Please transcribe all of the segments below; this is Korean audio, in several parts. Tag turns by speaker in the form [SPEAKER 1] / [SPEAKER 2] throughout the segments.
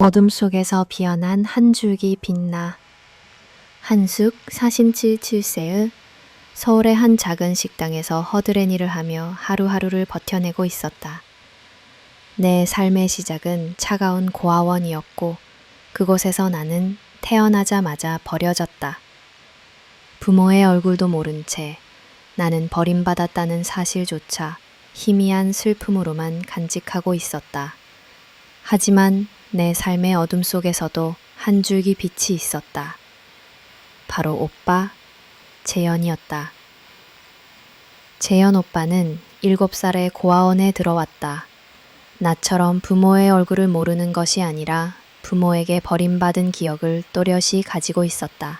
[SPEAKER 1] 어둠 속에서 피어난 한 줄기 빛나. 한숙 47세의 서울의 한 작은 식당에서 허드렛 일을 하며 하루하루를 버텨내고 있었다. 내 삶의 시작은 차가운 고아원이었고 그곳에서 나는 태어나자마자 버려졌다. 부모의 얼굴도 모른 채 나는 버림받았다는 사실조차 희미한 슬픔으로만 간직하고 있었다. 하지만 내 삶의 어둠 속에서도 한 줄기 빛이 있었다. 바로 오빠, 재현이었다. 재현 오빠는 7살에 고아원에 들어왔다. 나처럼 부모의 얼굴을 모르는 것이 아니라 부모에게 버림받은 기억을 또렷이 가지고 있었다.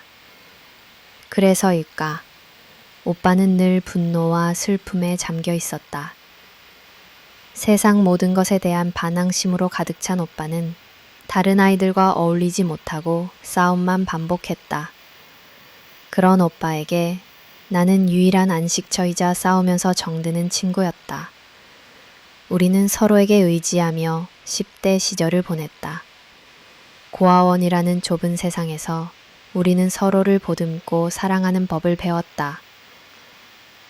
[SPEAKER 1] 그래서일까? 오빠는 늘 분노와 슬픔에 잠겨 있었다. 세상 모든 것에 대한 반항심으로 가득 찬 오빠는 다른 아이들과 어울리지 못하고 싸움만 반복했다. 그런 오빠에게 나는 유일한 안식처이자 싸우면서 정드는 친구였다. 우리는 서로에게 의지하며 10대 시절을 보냈다. 고아원이라는 좁은 세상에서 우리는 서로를 보듬고 사랑하는 법을 배웠다.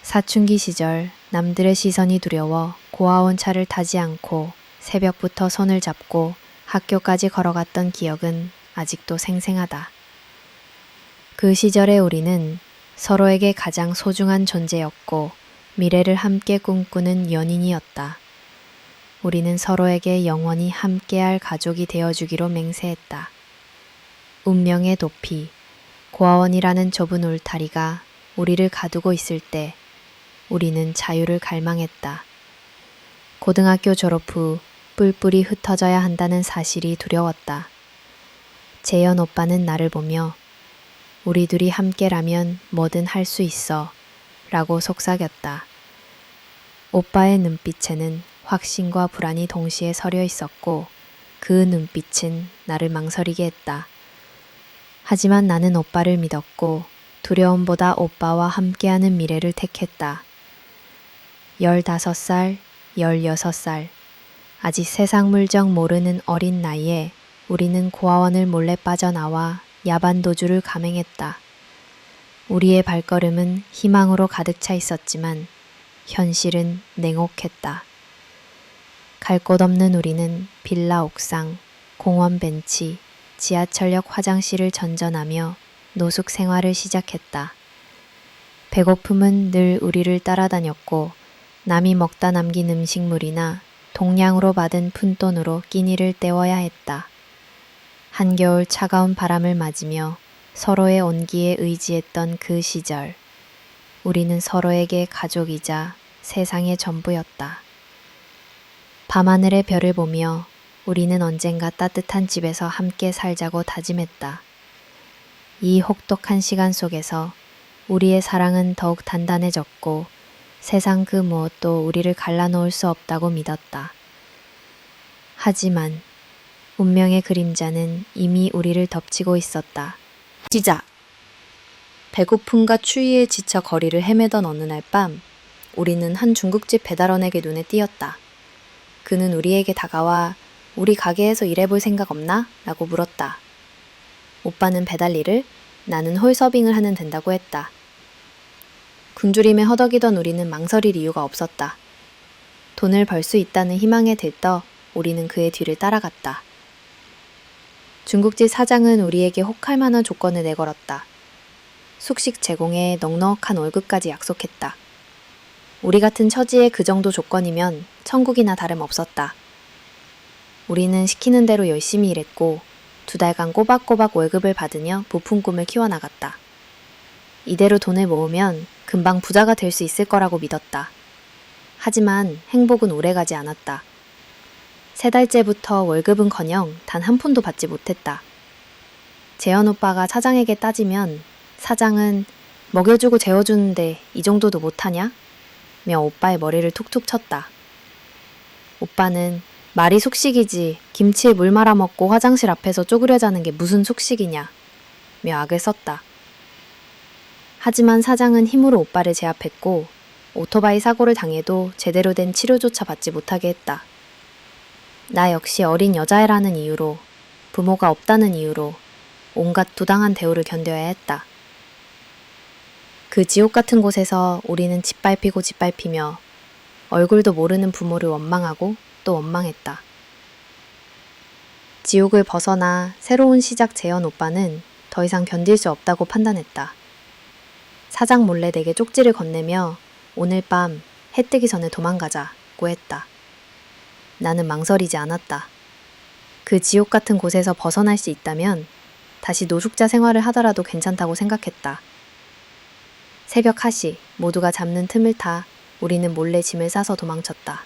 [SPEAKER 1] 사춘기 시절 남들의 시선이 두려워 고아원 차를 타지 않고 새벽부터 손을 잡고 학교까지 걸어갔던 기억은 아직도 생생하다. 그 시절의 우리는 서로에게 가장 소중한 존재였고 미래를 함께 꿈꾸는 연인이었다. 우리는 서로에게 영원히 함께할 가족이 되어주기로 맹세했다. 운명의 도피, 고아원이라는 좁은 울타리가 우리를 가두고 있을 때 우리는 자유를 갈망했다. 고등학교 졸업 후 뿔뿔이 흩어져야 한다는 사실이 두려웠다. 재현 오빠는 나를 보며 우리 둘이 함께라면 뭐든 할 수 있어 라고 속삭였다. 오빠의 눈빛에는 확신과 불안이 동시에 서려 있었고 그 눈빛은 나를 망설이게 했다. 하지만 나는 오빠를 믿었고 두려움보다 오빠와 함께하는 미래를 택했다. 15살, 16살, 아직 세상 물정 모르는 어린 나이에 우리는 고아원을 몰래 빠져나와 야반도주를 감행했다. 우리의 발걸음은 희망으로 가득 차 있었지만 현실은 냉혹했다. 갈 곳 없는 우리는 빌라 옥상, 공원 벤치, 지하철역 화장실을 전전하며 노숙 생활을 시작했다. 배고픔은 늘 우리를 따라다녔고 남이 먹다 남긴 음식물이나 동량으로 받은 푼돈으로 끼니를 때워야 했다. 한겨울 차가운 바람을 맞으며 서로의 온기에 의지했던 그 시절, 우리는 서로에게 가족이자 세상의 전부였다. 밤하늘의 별을 보며 우리는 언젠가 따뜻한 집에서 함께 살자고 다짐했다. 이 혹독한 시간 속에서 우리의 사랑은 더욱 단단해졌고 세상 그 무엇도 우리를 갈라놓을 수 없다고 믿었다. 하지만 운명의 그림자는 이미 우리를 덮치고 있었다. 시작! 배고픔과 추위에 지쳐 거리를 헤매던 어느 날 밤, 우리는 한 중국집 배달원에게 눈에 띄었다. 그는 우리에게 다가와 우리 가게에서 일해볼 생각 없나? 라고 물었다. 오빠는 배달 일을, 나는 홀서빙을 하면 된다고 했다. 굶주림에 허덕이던 우리는 망설일 이유가 없었다. 돈을 벌 수 있다는 희망에 들떠 우리는 그의 뒤를 따라갔다. 중국집 사장은 우리에게 혹할 만한 조건을 내걸었다. 숙식 제공에 넉넉한 월급까지 약속했다. 우리 같은 처지에 그 정도 조건이면 천국이나 다름없었다. 우리는 시키는 대로 열심히 일했고 2달간 꼬박꼬박 월급을 받으며 부푼 꿈을 키워나갔다. 이대로 돈을 모으면 금방 부자가 될 수 있을 거라고 믿었다. 하지만 행복은 오래가지 않았다. 3달째부터 월급은커녕 단 한 푼도 받지 못했다. 재현 오빠가 사장에게 따지면 사장은 먹여주고 재워주는데 이 정도도 못하냐? 며 오빠의 머리를 툭툭 쳤다. 오빠는 말이 속식이지 김치에 물 말아 먹고 화장실 앞에서 쪼그려 자는 게 무슨 속식이냐? 며 악을 썼다. 하지만 사장은 힘으로 오빠를 제압했고 오토바이 사고를 당해도 제대로 된 치료조차 받지 못하게 했다. 나 역시 어린 여자애라는 이유로 부모가 없다는 이유로 온갖 부당한 대우를 견뎌야 했다. 그 지옥 같은 곳에서 우리는 짓밟히고 짓밟히며 얼굴도 모르는 부모를 원망하고 또 원망했다. 지옥을 벗어나 새로운 시작 재현 오빠는 더 이상 견딜 수 없다고 판단했다. 사장 몰래 내게 쪽지를 건네며 오늘 밤 해 뜨기 전에 도망가자고 했다. 나는 망설이지 않았다. 그 지옥 같은 곳에서 벗어날 수 있다면 다시 노숙자 생활을 하더라도 괜찮다고 생각했다. 새벽 1시 모두가 잡는 틈을 타 우리는 몰래 짐을 싸서 도망쳤다.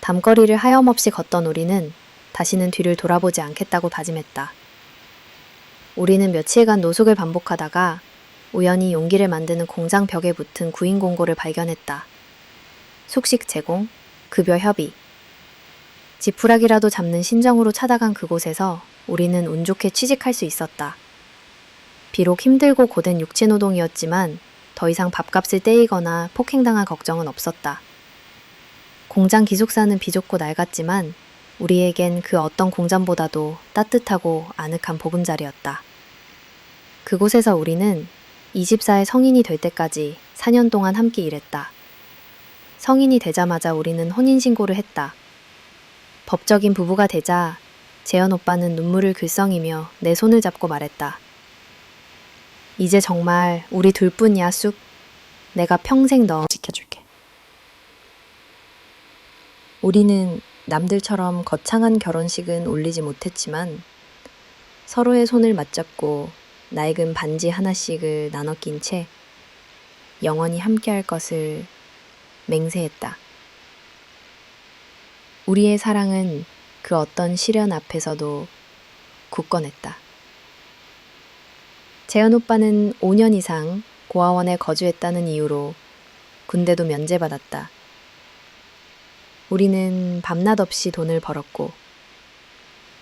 [SPEAKER 1] 담거리를 하염없이 걷던 우리는 다시는 뒤를 돌아보지 않겠다고 다짐했다. 우리는 며칠간 노숙을 반복하다가 우연히 용기를 만드는 공장 벽에 붙은 구인 공고를 발견했다. 숙식 제공, 급여 협의. 지푸라기라도 잡는 심정으로 찾아간 그곳에서 우리는 운 좋게 취직할 수 있었다. 비록 힘들고 고된 육체노동이었지만 더 이상 밥값을 떼이거나 폭행당할 걱정은 없었다. 공장 기숙사는 비좁고 낡았지만 우리에겐 그 어떤 공장보다도 따뜻하고 아늑한 보금자리였다. 그곳에서 우리는 24의 성인이 될 때까지 4년 동안 함께 일했다. 성인이 되자마자 우리는 혼인신고를 했다. 법적인 부부가 되자 재현 오빠는 눈물을 글썽이며 내 손을 잡고 말했다. 이제 정말 우리 둘뿐이야, 쑥. 내가 평생 너 지켜줄게. 우리는 남들처럼 거창한 결혼식은 올리지 못했지만 서로의 손을 맞잡고 낡은 반지 하나씩을 나눠 낀 채 영원히 함께할 것을 맹세했다. 우리의 사랑은 그 어떤 시련 앞에서도 굳건했다. 재현 오빠는 5년 이상 고아원에 거주했다는 이유로 군대도 면제받았다. 우리는 밤낮 없이 돈을 벌었고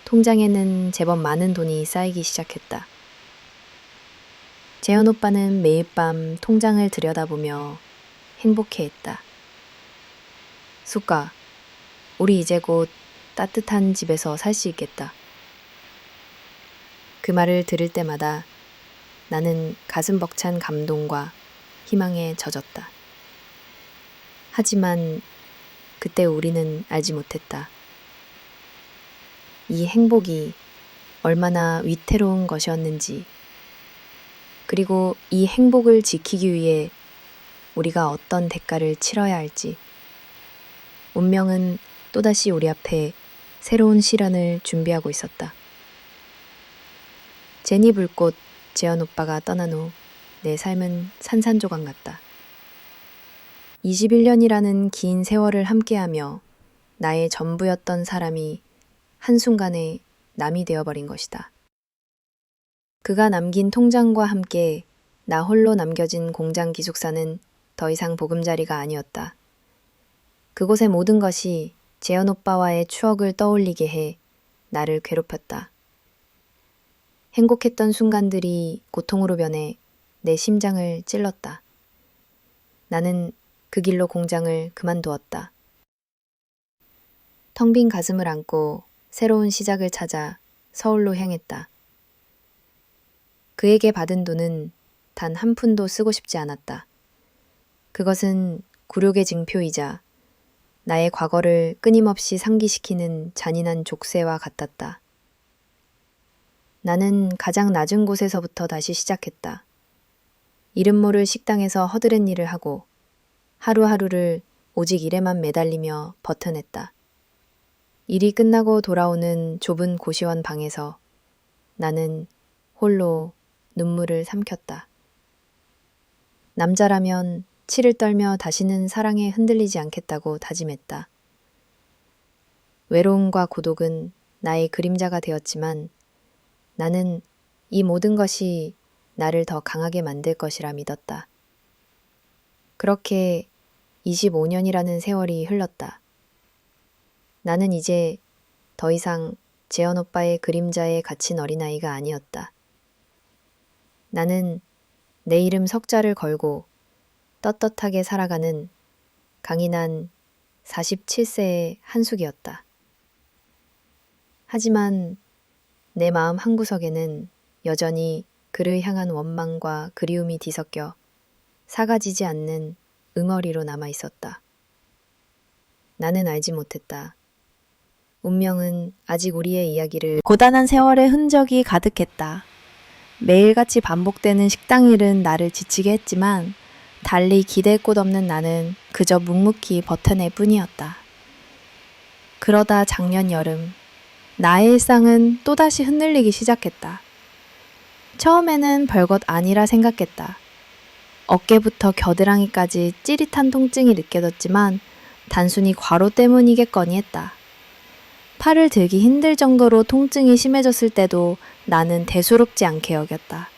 [SPEAKER 1] 통장에는 제법 많은 돈이 쌓이기 시작했다. 재현 오빠는 매일 밤 통장을 들여다보며 행복해했다. 쑥가, 우리 이제 곧 따뜻한 집에서 살 수 있겠다. 그 말을 들을 때마다 나는 가슴 벅찬 감동과 희망에 젖었다. 하지만 그때 우리는 알지 못했다. 이 행복이 얼마나 위태로운 것이었는지, 그리고 이 행복을 지키기 위해 우리가 어떤 대가를 치러야 할지. 운명은 또다시 우리 앞에 새로운 시련을 준비하고 있었다. 제니 불꽃 재현 오빠가 떠난 후 내 삶은 산산조각 같다. 21년이라는 긴 세월을 함께하며 나의 전부였던 사람이 한순간에 남이 되어버린 것이다. 그가 남긴 통장과 함께 나 홀로 남겨진 공장 기숙사는 더 이상 보금자리가 아니었다. 그곳의 모든 것이 재현 오빠와의 추억을 떠올리게 해 나를 괴롭혔다. 행복했던 순간들이 고통으로 변해 내 심장을 찔렀다. 나는 그 길로 공장을 그만두었다. 텅 빈 가슴을 안고 새로운 시작을 찾아 서울로 향했다. 그에게 받은 돈은 단 한 푼도 쓰고 싶지 않았다. 그것은 굴욕의 징표이자 나의 과거를 끊임없이 상기시키는 잔인한 족쇄와 같았다. 나는 가장 낮은 곳에서부터 다시 시작했다. 이름 모를 식당에서 허드렛 일을 하고 하루하루를 오직 일에만 매달리며 버텨냈다. 일이 끝나고 돌아오는 좁은 고시원 방에서 나는 홀로 눈물을 삼켰다. 남자라면 치를 떨며 다시는 사랑에 흔들리지 않겠다고 다짐했다. 외로움과 고독은 나의 그림자가 되었지만 나는 이 모든 것이 나를 더 강하게 만들 것이라 믿었다. 그렇게 25년이라는 세월이 흘렀다. 나는 이제 더 이상 재현 오빠의 그림자에 갇힌 어린아이가 아니었다. 나는 내 이름 석자를 걸고 떳떳하게 살아가는 강인한 47세의 한숙이었다. 하지만 내 마음 한구석에는 여전히 그를 향한 원망과 그리움이 뒤섞여 사라지지 않는 응어리로 남아 있었다. 나는 알지 못했다. 운명은 아직 우리의 이야기를 고단한 세월의 흔적이 가득했다. 매일같이 반복되는 식당 일은 나를 지치게 했지만 달리 기댈 곳 없는 나는 그저 묵묵히 버텨낼 뿐이었다. 그러다 작년 여름, 나의 일상은 또다시 흔들리기 시작했다. 처음에는 별것 아니라 생각했다. 어깨부터 겨드랑이까지 찌릿한 통증이 느껴졌지만 단순히 과로 때문이겠거니 했다. 팔을 들기 힘들 정도로 통증이 심해졌을 때도 나는 대수롭지 않게 여겼다.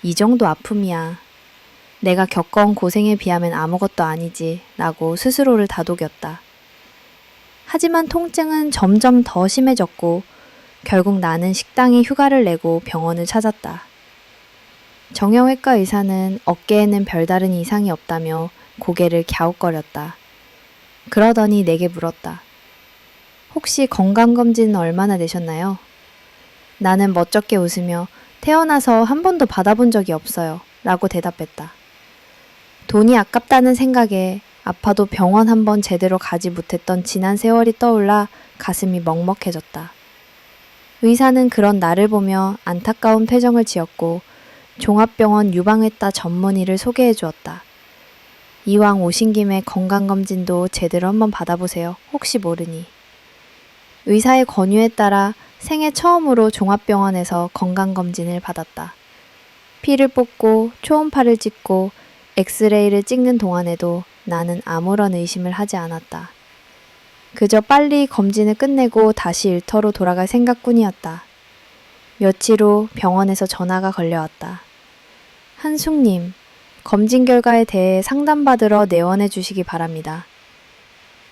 [SPEAKER 1] 이 정도 아픔이야. 내가 겪어온 고생에 비하면 아무것도 아니지 라고 스스로를 다독였다. 하지만 통증은 점점 더 심해졌고 결국 나는 식당에 휴가를 내고 병원을 찾았다. 정형외과 의사는 어깨에는 별다른 이상이 없다며 고개를 갸웃거렸다. 그러더니 내게 물었다. 혹시 건강검진은 얼마나 되셨나요? 나는 멋쩍게 웃으며 태어나서 한 번도 받아본 적이 없어요 라고 대답했다. 돈이 아깝다는 생각에 아파도 병원 한 번 제대로 가지 못했던 지난 세월이 떠올라 가슴이 먹먹해졌다. 의사는 그런 나를 보며 안타까운 표정을 지었고 종합병원 유방외과 전문의를 소개해 주었다. 이왕 오신 김에 건강검진도 제대로 한번 받아보세요. 혹시 모르니. 의사의 권유에 따라 생애 처음으로 종합병원에서 건강검진을 받았다. 피를 뽑고 초음파를 찍고 엑스레이를 찍는 동안에도 나는 아무런 의심을 하지 않았다. 그저 빨리 검진을 끝내고 다시 일터로 돌아갈 생각뿐이었다. 며칠 후 병원에서 전화가 걸려왔다. 한숙님, 검진 결과에 대해 상담받으러 내원해 주시기 바랍니다.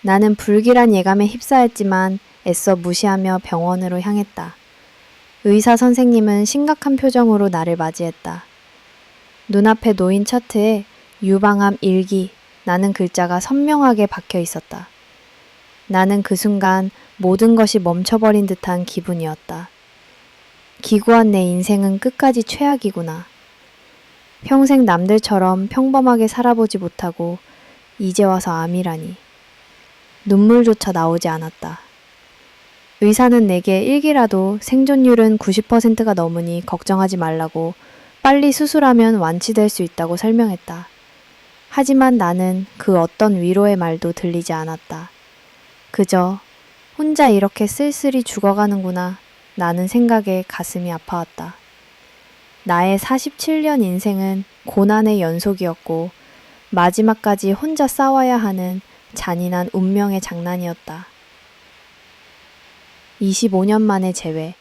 [SPEAKER 1] 나는 불길한 예감에 휩싸였지만 애써 무시하며 병원으로 향했다. 의사 선생님은 심각한 표정으로 나를 맞이했다. 눈앞에 놓인 차트에 유방암 1기라는 글자가 선명하게 박혀 있었다. 나는 그 순간 모든 것이 멈춰버린 듯한 기분이었다. 기구한 내 인생은 끝까지 최악이구나. 평생 남들처럼 평범하게 살아보지 못하고 이제 와서 암이라니. 눈물조차 나오지 않았다. 의사는 내게 1기라도 생존율은 90%가 넘으니 걱정하지 말라고 빨리 수술하면 완치될 수 있다고 설명했다. 하지만 나는 그 어떤 위로의 말도 들리지 않았다. 그저 혼자 이렇게 쓸쓸히 죽어가는구나 라는 생각에 가슴이 아파왔다. 나의 47년 인생은 고난의 연속이었고 마지막까지 혼자 싸워야 하는 잔인한 운명의 장난이었다. 25년 만에 재회.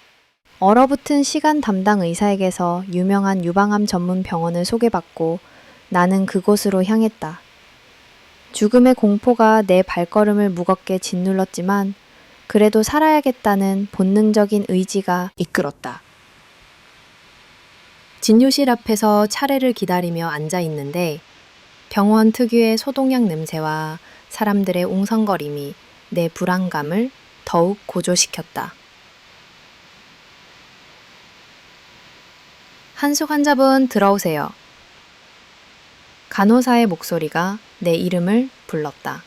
[SPEAKER 1] 얼어붙은 시간 담당 의사에게서 유명한 유방암 전문 병원을 소개받고 나는 그곳으로 향했다. 죽음의 공포가 내 발걸음을 무겁게 짓눌렀지만 그래도 살아야겠다는 본능적인 의지가 이끌었다. 진료실 앞에서 차례를 기다리며 앉아 있는데 병원 특유의 소독약 냄새와 사람들의 웅성거림이 내 불안감을 더욱 고조시켰다. 한숙 환자분 들어오세요. 간호사의 목소리가 내 이름을 불렀다.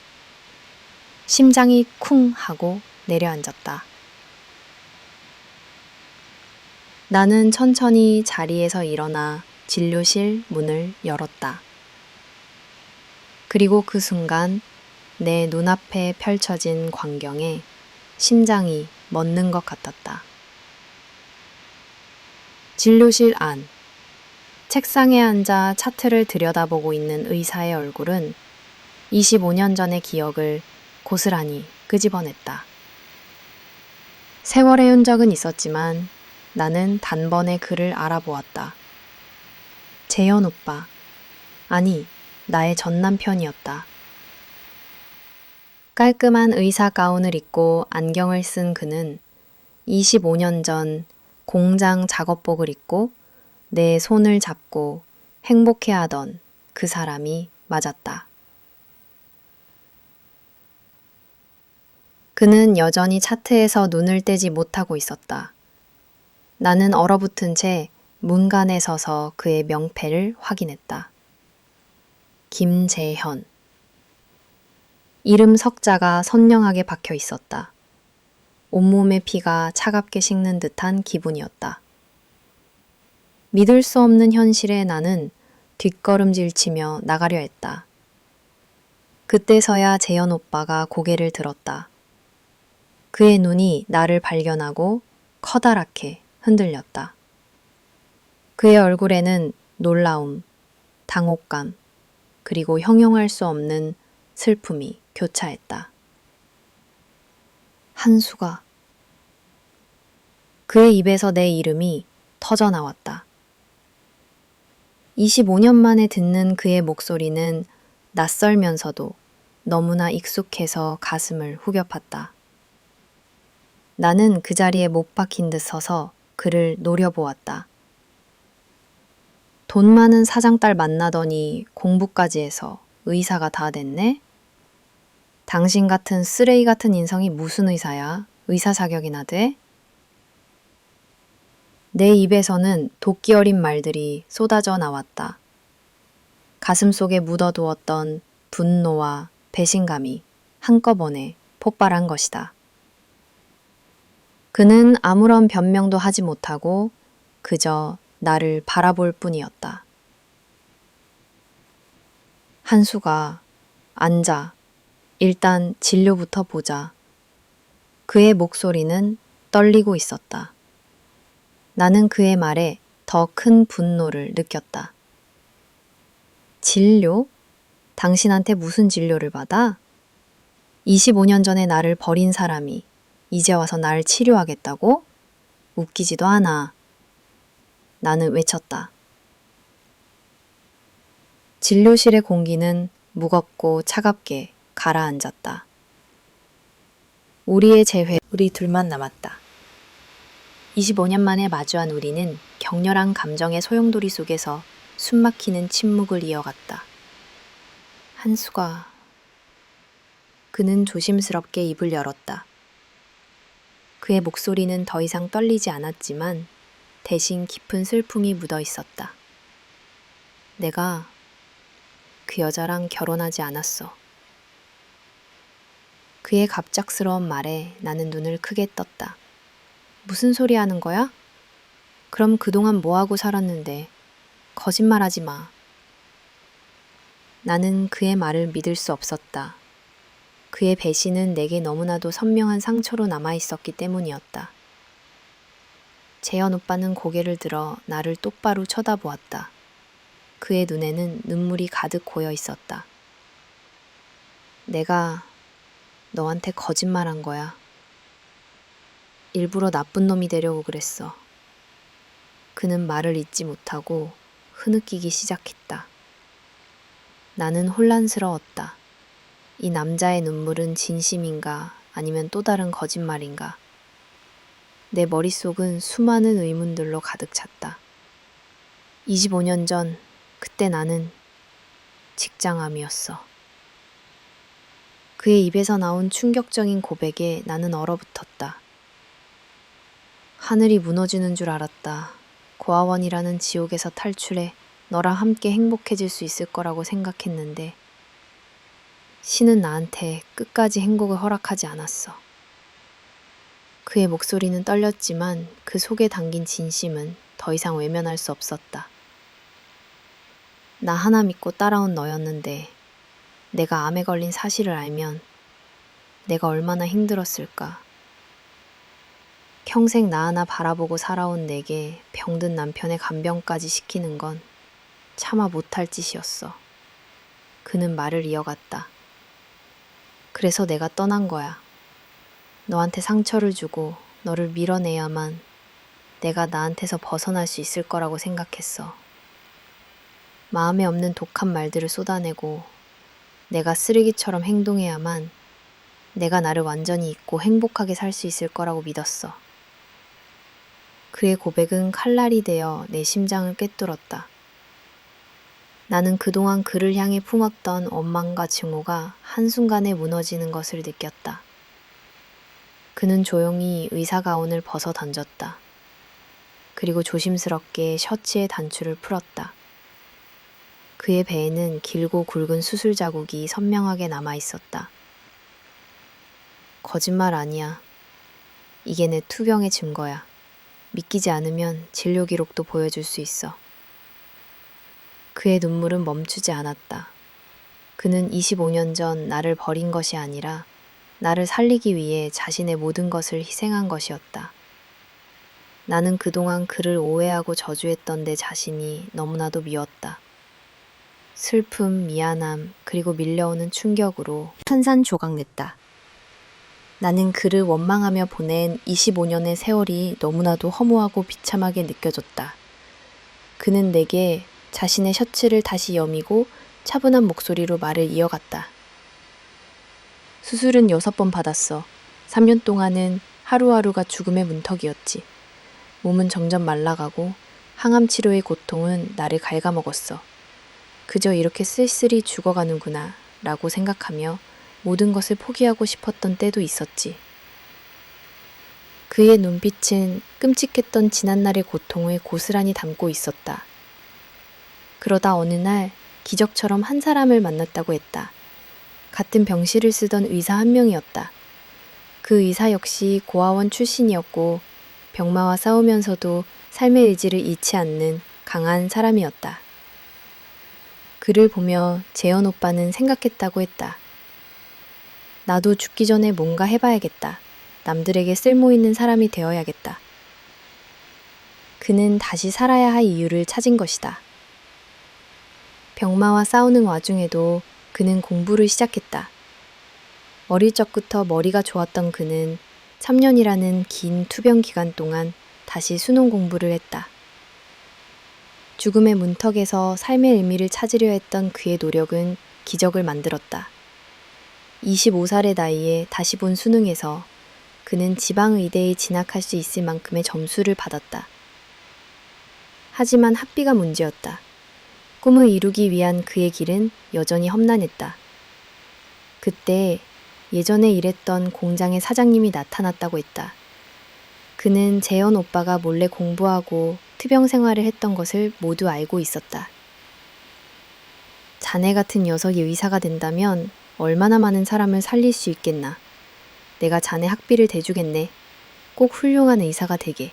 [SPEAKER 1] 심장이 쿵 하고 내려앉았다. 나는 천천히 자리에서 일어나 진료실 문을 열었다. 그리고 그 순간 내 눈앞에 펼쳐진 광경에 심장이 멎는 것 같았다. 진료실 안. 책상에 앉아 차트를 들여다보고 있는 의사의 얼굴은 25년 전의 기억을 고스란히 끄집어냈다. 세월의 흔적은 있었지만 나는 단번에 그를 알아보았다. 재현 오빠. 아니, 나의 전 남편이었다. 깔끔한 의사 가운을 입고 안경을 쓴 그는 25년 전 공장 작업복을 입고 내 손을 잡고 행복해하던 그 사람이 맞았다. 그는 여전히 차트에서 눈을 떼지 못하고 있었다. 나는 얼어붙은 채 문간에 서서 그의 명패를 확인했다. 김재현. 이름 석자가 선명하게 박혀 있었다. 온몸의 피가 차갑게 식는 듯한 기분이었다. 믿을 수 없는 현실에 나는 뒷걸음질 치며 나가려 했다. 그때서야 재현 오빠가 고개를 들었다. 그의 눈이 나를 발견하고 커다랗게 흔들렸다. 그의 얼굴에는 놀라움, 당혹감, 그리고 형용할 수 없는 슬픔이 교차했다. 한수가. 그의 입에서 내 이름이 터져 나왔다. 25년 만에 듣는 그의 목소리는 낯설면서도 너무나 익숙해서 가슴을 후벼 팠다. 나는 그 자리에 못 박힌 듯 서서 그를 노려보았다. 돈 많은 사장딸 만나더니 공부까지 해서 의사가 다 됐네? 당신 같은 쓰레기 같은 인성이 무슨 의사야? 의사 자격이나 돼? 내 입에서는 도끼 어린 말들이 쏟아져 나왔다. 가슴 속에 묻어두었던 분노와 배신감이 한꺼번에 폭발한 것이다. 그는 아무런 변명도 하지 못하고 그저 나를 바라볼 뿐이었다. 한수가, 앉아. 일단 진료부터 보자. 그의 목소리는 떨리고 있었다. 나는 그의 말에 더 큰 분노를 느꼈다. 진료? 당신한테 무슨 진료를 받아? 25년 전에 나를 버린 사람이 이제 와서 날 치료하겠다고? 웃기지도 않아. 나는 외쳤다. 진료실의 공기는 무겁고 차갑게 가라앉았다. 우리의 재회, 우리 둘만 남았다. 25년 만에 마주한 우리는 격렬한 감정의 소용돌이 속에서 숨막히는 침묵을 이어갔다. 한수가. 그는 조심스럽게 입을 열었다. 그의 목소리는 더 이상 떨리지 않았지만 대신 깊은 슬픔이 묻어 있었다. 내가 그 여자랑 결혼하지 않았어. 그의 갑작스러운 말에 나는 눈을 크게 떴다. 무슨 소리 하는 거야? 그럼 그동안 뭐하고 살았는데? 거짓말하지 마. 나는 그의 말을 믿을 수 없었다. 그의 배신은 내게 너무나도 선명한 상처로 남아있었기 때문이었다. 재현 오빠는 고개를 들어 나를 똑바로 쳐다보았다. 그의 눈에는 눈물이 가득 고여 있었다. 내가 너한테 거짓말한 거야. 일부러 나쁜 놈이 되려고 그랬어. 그는 말을 잇지 못하고 흐느끼기 시작했다. 나는 혼란스러웠다. 이 남자의 눈물은 진심인가 아니면 또 다른 거짓말인가. 내 머릿속은 수많은 의문들로 가득 찼다. 25년 전 그때 나는 직장암이었어. 그의 입에서 나온 충격적인 고백에 나는 얼어붙었다. 하늘이 무너지는 줄 알았다. 고아원이라는 지옥에서 탈출해 너랑 함께 행복해질 수 있을 거라고 생각했는데 신은 나한테 끝까지 행복을 허락하지 않았어. 그의 목소리는 떨렸지만 그 속에 담긴 진심은 더 이상 외면할 수 없었다. 나 하나 믿고 따라온 너였는데 내가 암에 걸린 사실을 알면 내가 얼마나 힘들었을까. 평생 나 하나 바라보고 살아온 내게 병든 남편의 간병까지 시키는 건 차마 못할 짓이었어. 그는 말을 이어갔다. 그래서 내가 떠난 거야. 너한테 상처를 주고 너를 밀어내야만 내가 나한테서 벗어날 수 있을 거라고 생각했어. 마음에 없는 독한 말들을 쏟아내고 내가 쓰레기처럼 행동해야만 내가 나를 완전히 잊고 행복하게 살 수 있을 거라고 믿었어. 그의 고백은 칼날이 되어 내 심장을 꿰뚫었다. 나는 그동안 그를 향해 품었던 원망과 증오가 한순간에 무너지는 것을 느꼈다. 그는 조용히 의사 가운을 벗어 던졌다. 그리고 조심스럽게 셔츠의 단추를 풀었다. 그의 배에는 길고 굵은 수술 자국이 선명하게 남아 있었다. 거짓말 아니야. 이게 내 투병의 증거야. 믿기지 않으면 진료 기록도 보여줄 수 있어. 그의 눈물은 멈추지 않았다. 그는 25년 전 나를 버린 것이 아니라 나를 살리기 위해 자신의 모든 것을 희생한 것이었다. 나는 그동안 그를 오해하고 저주했던 내 자신이 너무나도 미웠다. 슬픔, 미안함, 그리고 밀려오는 충격으로 산산조각냈다. 나는 그를 원망하며 보낸 25년의 세월이 너무나도 허무하고 비참하게 느껴졌다. 그는 내게 자신의 셔츠를 다시 여미고 차분한 목소리로 말을 이어갔다. 수술은 6번 받았어. 3년 동안은 하루하루가 죽음의 문턱이었지. 몸은 점점 말라가고 항암 치료의 고통은 나를 갉아먹었어. 그저 이렇게 쓸쓸히 죽어가는구나 라고 생각하며 모든 것을 포기하고 싶었던 때도 있었지. 그의 눈빛은 끔찍했던 지난날의 고통을 고스란히 담고 있었다. 그러다 어느 날 기적처럼 한 사람을 만났다고 했다. 같은 병실을 쓰던 의사 한 명이었다. 그 의사 역시 고아원 출신이었고 병마와 싸우면서도 삶의 의지를 잃지 않는 강한 사람이었다. 그를 보며 재현 오빠는 생각했다고 했다. 나도 죽기 전에 뭔가 해봐야겠다. 남들에게 쓸모있는 사람이 되어야겠다. 그는 다시 살아야 할 이유를 찾은 것이다. 병마와 싸우는 와중에도 그는 공부를 시작했다. 어릴 적부터 머리가 좋았던 그는 3년이라는 긴 투병 기간 동안 다시 수능 공부를 했다. 죽음의 문턱에서 삶의 의미를 찾으려 했던 그의 노력은 기적을 만들었다. 25살의 나이에 다시 본 수능에서 그는 지방의대에 진학할 수 있을 만큼의 점수를 받았다. 하지만 학비가 문제였다. 꿈을 이루기 위한 그의 길은 여전히 험난했다. 그때 예전에 일했던 공장의 사장님이 나타났다고 했다. 그는 재현 오빠가 몰래 공부하고 투병 생활을 했던 것을 모두 알고 있었다. 자네 같은 녀석이 의사가 된다면 얼마나 많은 사람을 살릴 수 있겠나. 내가 자네 학비를 대주겠네. 꼭 훌륭한 의사가 되게.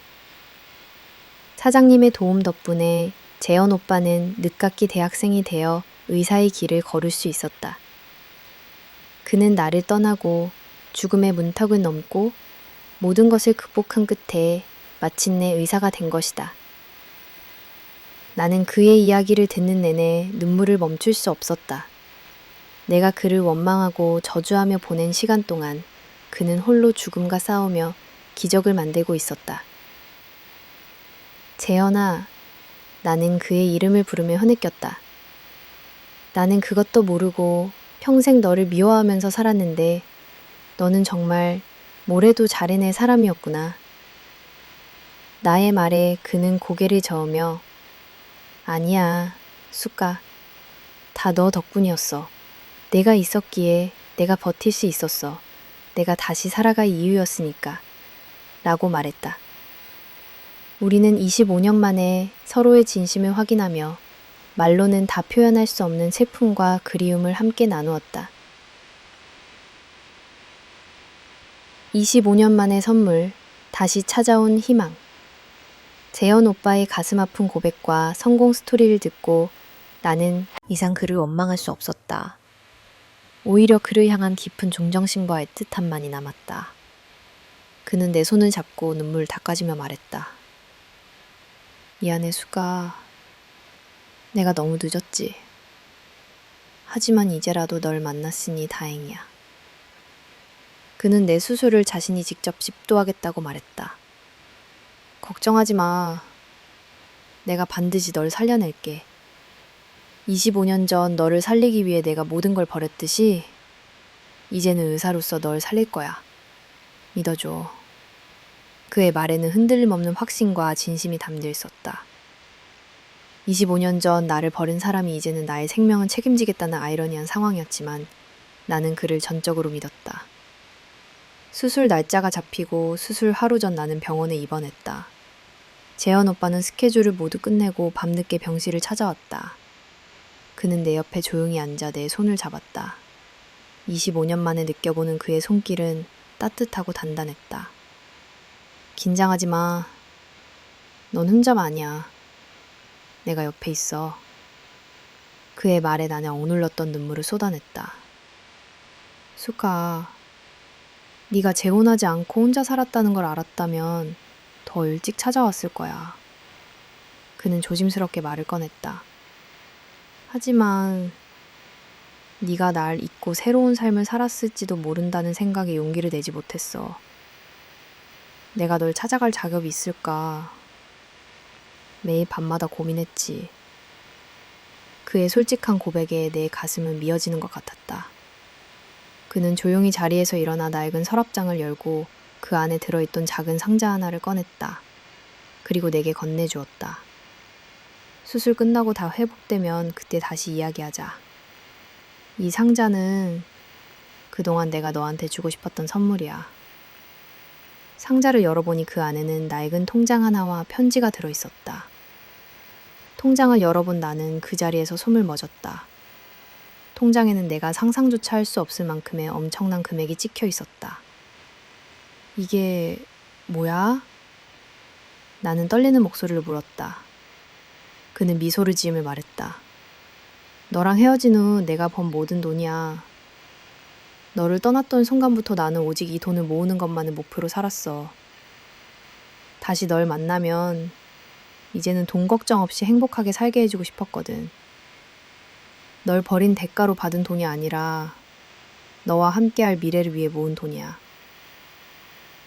[SPEAKER 1] 사장님의 도움 덕분에 재현 오빠는 늦깎이 대학생이 되어 의사의 길을 걸을 수 있었다. 그는 나를 떠나고 죽음의 문턱을 넘고 모든 것을 극복한 끝에 마침내 의사가 된 것이다. 나는 그의 이야기를 듣는 내내 눈물을 멈출 수 없었다. 내가 그를 원망하고 저주하며 보낸 시간 동안 그는 홀로 죽음과 싸우며 기적을 만들고 있었다. 재현아, 나는 그의 이름을 부르며 흐느꼈다. 나는 그것도 모르고 평생 너를 미워하면서 살았는데 너는 정말 뭐래도 잘해낼 사람이었구나. 나의 말에 그는 고개를 저으며 아니야, 숫가. 다 너 덕분이었어. 내가 있었기에 내가 버틸 수 있었어. 내가 다시 살아갈 이유였으니까. 라고 말했다. 우리는 25년 만에 서로의 진심을 확인하며 말로는 다 표현할 수 없는 슬픔과 그리움을 함께 나누었다. 25년 만의 선물, 다시 찾아온 희망. 재현 오빠의 가슴 아픈 고백과 성공 스토리를 듣고 나는 이상 그를 원망할 수 없었다. 오히려 그를 향한 깊은 존경심과 애틋함만이 남았다. 그는 내 손을 잡고 눈물을 닦아주며 말했다. 미안해, 수가. 내가 너무 늦었지. 하지만 이제라도 널 만났으니 다행이야. 그는 내 수술을 자신이 직접 집도하겠다고 말했다. 걱정하지 마. 내가 반드시 널 살려낼게. 25년 전 너를 살리기 위해 내가 모든 걸 버렸듯이 이제는 의사로서 널 살릴 거야. 믿어줘. 그의 말에는 흔들림 없는 확신과 진심이 담겨 있었다. 25년 전 나를 버린 사람이 이제는 나의 생명을 책임지겠다는 아이러니한 상황이었지만 나는 그를 전적으로 믿었다. 수술 날짜가 잡히고 수술 하루 전 나는 병원에 입원했다. 재현 오빠는 스케줄을 모두 끝내고 밤늦게 병실을 찾아왔다. 그는 내 옆에 조용히 앉아 내 손을 잡았다. 25년 만에 느껴보는 그의 손길은 따뜻하고 단단했다. 긴장하지 마. 넌 혼자가 아니야. 내가 옆에 있어. 그의 말에 나는 억눌렀던 눈물을 쏟아냈다. 수카, 네가 재혼하지 않고 혼자 살았다는 걸 알았다면 더 일찍 찾아왔을 거야. 그는 조심스럽게 말을 꺼냈다. 하지만 네가 날 잊고 새로운 삶을 살았을지도 모른다는 생각에 용기를 내지 못했어. 내가 널 찾아갈 자격이 있을까? 매일 밤마다 고민했지. 그의 솔직한 고백에 내 가슴은 미어지는 것 같았다. 그는 조용히 자리에서 일어나 낡은 서랍장을 열고 그 안에 들어있던 작은 상자 하나를 꺼냈다. 그리고 내게 건네주었다. 수술 끝나고 다 회복되면 그때 다시 이야기하자. 이 상자는 그동안 내가 너한테 주고 싶었던 선물이야. 상자를 열어보니 그 안에는 낡은 통장 하나와 편지가 들어있었다. 통장을 열어본 나는 그 자리에서 숨을 멎었다. 통장에는 내가 상상조차 할 수 없을 만큼의 엄청난 금액이 찍혀 있었다. 이게 뭐야? 나는 떨리는 목소리로 물었다. 그는 미소를 지으며 말했다. 너랑 헤어진 후 내가 번 모든 돈이야. 너를 떠났던 순간부터 나는 오직 이 돈을 모으는 것만을 목표로 살았어. 다시 널 만나면 이제는 돈 걱정 없이 행복하게 살게 해주고 싶었거든. 널 버린 대가로 받은 돈이 아니라 너와 함께할 미래를 위해 모은 돈이야.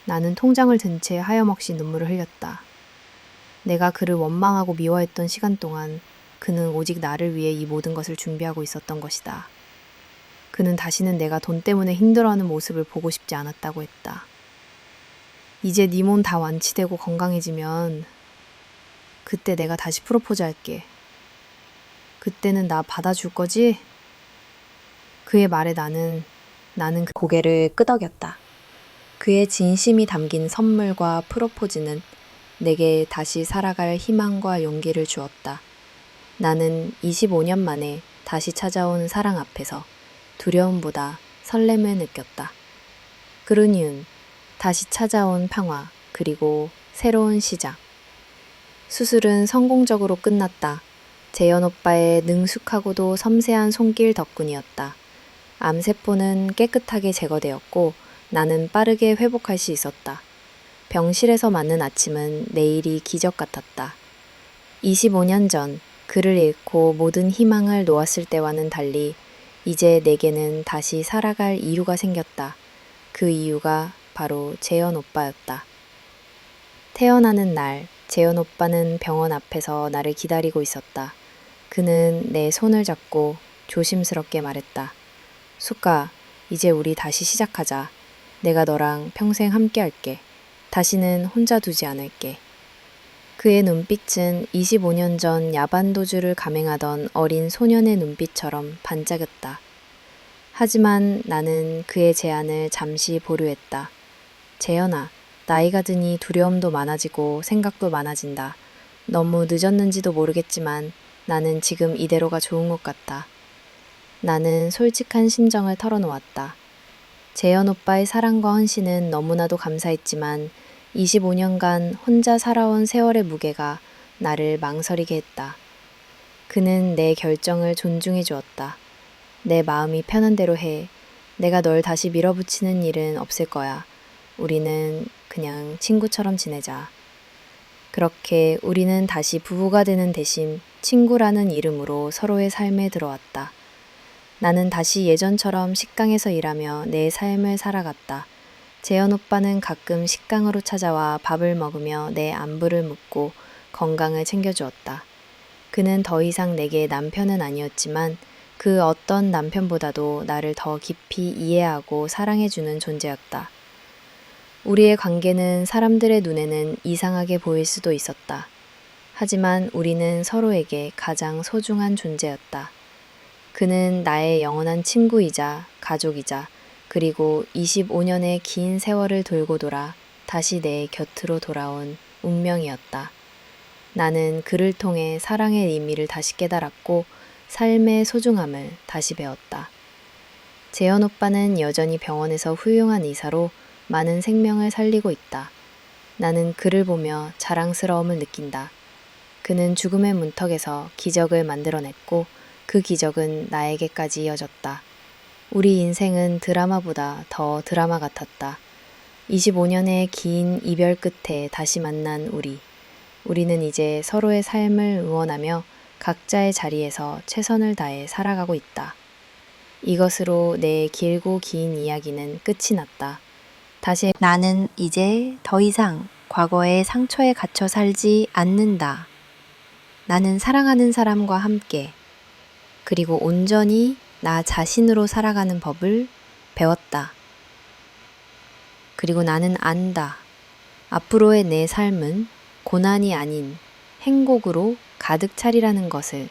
[SPEAKER 1] 나는 통장을 든 채 하염없이 눈물을 흘렸다. 내가 그를 원망하고 미워했던 시간 동안 그는 오직 나를 위해 이 모든 것을 준비하고 있었던 것이다. 그는 다시는 내가 돈 때문에 힘들어하는 모습을 보고 싶지 않았다고 했다. 이제 네 몸 다 완치되고 건강해지면 그때 내가 다시 프로포즈 할게. 그때는 나 받아줄 거지? 그의 말에 나는 그 고개를 끄덕였다. 그의 진심이 담긴 선물과 프로포즈는 내게 다시 살아갈 희망과 용기를 주었다. 나는 25년 만에 다시 찾아온 사랑 앞에서 두려움보다 설렘을 느꼈다. 그러니은 다시 찾아온 평화, 그리고 새로운 시작. 수술은 성공적으로 끝났다. 재현 오빠의 능숙하고도 섬세한 손길 덕분이었다. 암세포는 깨끗하게 제거되었고 나는 빠르게 회복할 수 있었다. 병실에서 맞는 아침은 내일이 기적 같았다. 25년 전 그를 잃고 모든 희망을 놓았을 때와는 달리 이제 내게는 다시 살아갈 이유가 생겼다. 그 이유가 바로 재현 오빠였다. 태어나는 날, 재현 오빠는 병원 앞에서 나를 기다리고 있었다. 그는 내 손을 잡고 조심스럽게 말했다. 수카, 이제 우리 다시 시작하자. 내가 너랑 평생 함께 할게. 다시는 혼자 두지 않을게. 그의 눈빛은 25년 전 야반도주를 감행하던 어린 소년의 눈빛처럼 반짝였다. 하지만 나는 그의 제안을 잠시 보류했다. 재현아, 나이가 드니 두려움도 많아지고 생각도 많아진다. 너무 늦었는지도 모르겠지만 나는 지금 이대로가 좋은 것 같다. 나는 솔직한 심정을 털어놓았다. 재현 오빠의 사랑과 헌신은 너무나도 감사했지만 25년간 혼자 살아온 세월의 무게가 나를 망설이게 했다. 그는 내 결정을 존중해 주었다. 내 마음이 편한 대로 해. 내가 널 다시 밀어붙이는 일은 없을 거야. 우리는 그냥 친구처럼 지내자. 그렇게 우리는 다시 부부가 되는 대신 친구라는 이름으로 서로의 삶에 들어왔다. 나는 다시 예전처럼 식당에서 일하며 내 삶을 살아갔다. 재현 오빠는 가끔 식당으로 찾아와 밥을 먹으며 내 안부를 묻고 건강을 챙겨주었다. 그는 더 이상 내게 남편은 아니었지만 그 어떤 남편보다도 나를 더 깊이 이해하고 사랑해주는 존재였다. 우리의 관계는 사람들의 눈에는 이상하게 보일 수도 있었다. 하지만 우리는 서로에게 가장 소중한 존재였다. 그는 나의 영원한 친구이자 가족이자 그리고 25년의 긴 세월을 돌고 돌아 다시 내 곁으로 돌아온 운명이었다. 나는 그를 통해 사랑의 의미를 다시 깨달았고 삶의 소중함을 다시 배웠다. 재현 오빠는 여전히 병원에서 훌륭한 의사로 많은 생명을 살리고 있다. 나는 그를 보며 자랑스러움을 느낀다. 그는 죽음의 문턱에서 기적을 만들어냈고 그 기적은 나에게까지 이어졌다. 우리 인생은 드라마보다 더 드라마 같았다. 25년의 긴 이별 끝에 다시 만난 우리. 우리는 이제 서로의 삶을 응원하며 각자의 자리에서 최선을 다해 살아가고 있다. 이것으로 내 길고 긴 이야기는 끝이 났다. 나는 이제 더 이상 과거의 상처에 갇혀 살지 않는다. 나는 사랑하는 사람과 함께 그리고 온전히 나 자신으로 살아가는 법을 배웠다. 그리고 나는 안다. 앞으로의 내 삶은 고난이 아닌 행복으로 가득 차리라는 것을.